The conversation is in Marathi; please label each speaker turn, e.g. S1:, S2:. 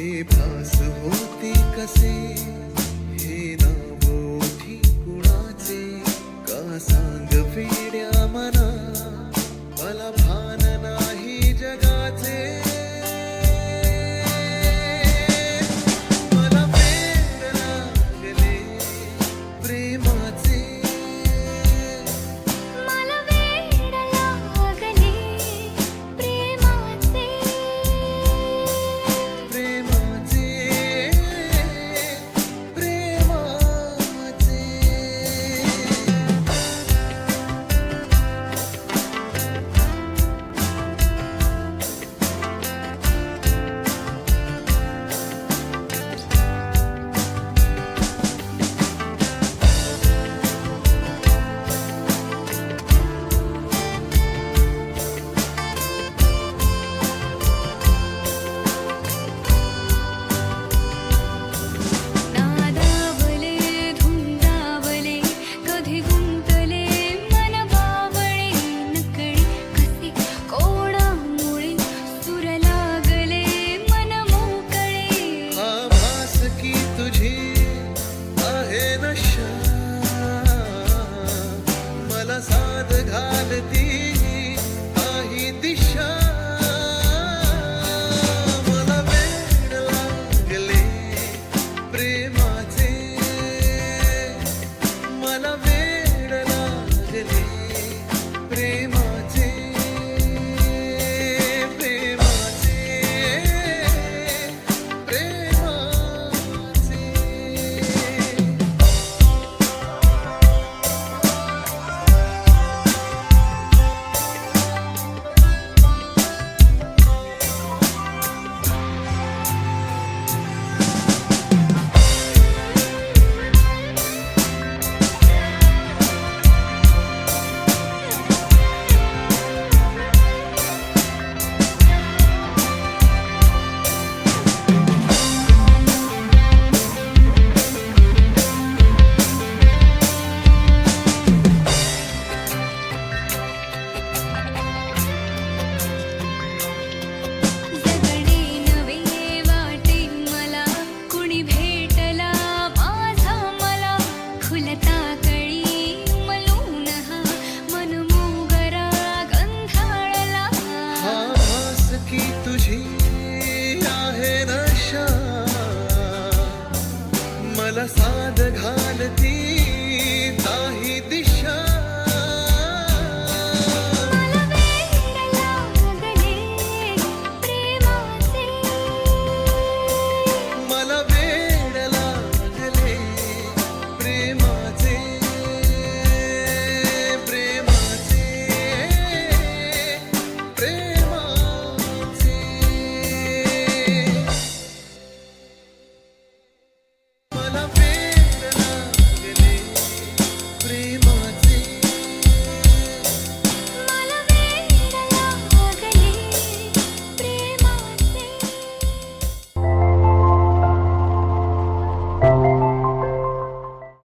S1: हे भास होते कसे, हे नाव ओठी कुणाचे, का सांग वेड्या मना, मला भान नाही जगाचे. मला वेड लागले प्रेमाचे,
S2: मला वेड लागले प्रेमाचे.
S1: प्रेमाचे, प्रेमाचे.
S2: नादावले धुंदावले कधी गुंतले मन बावळे, नकळी कसे कोणामुळे सूर लागले मन मोकळे.
S1: हा भास की तुझी आहे नशा, मला साध घालती काही दिशा. मला वेड लागले प्रेमाचे, मला वेड लागले प्रेमाचे. प्रेमाचे, प्रेमाचे.
S2: जगणे नवे वाटे मला, कुणी भेटला माझा मला. खुलता कळी मलून हा मन मोगरा गंधाळला.
S1: हा भास की तुझी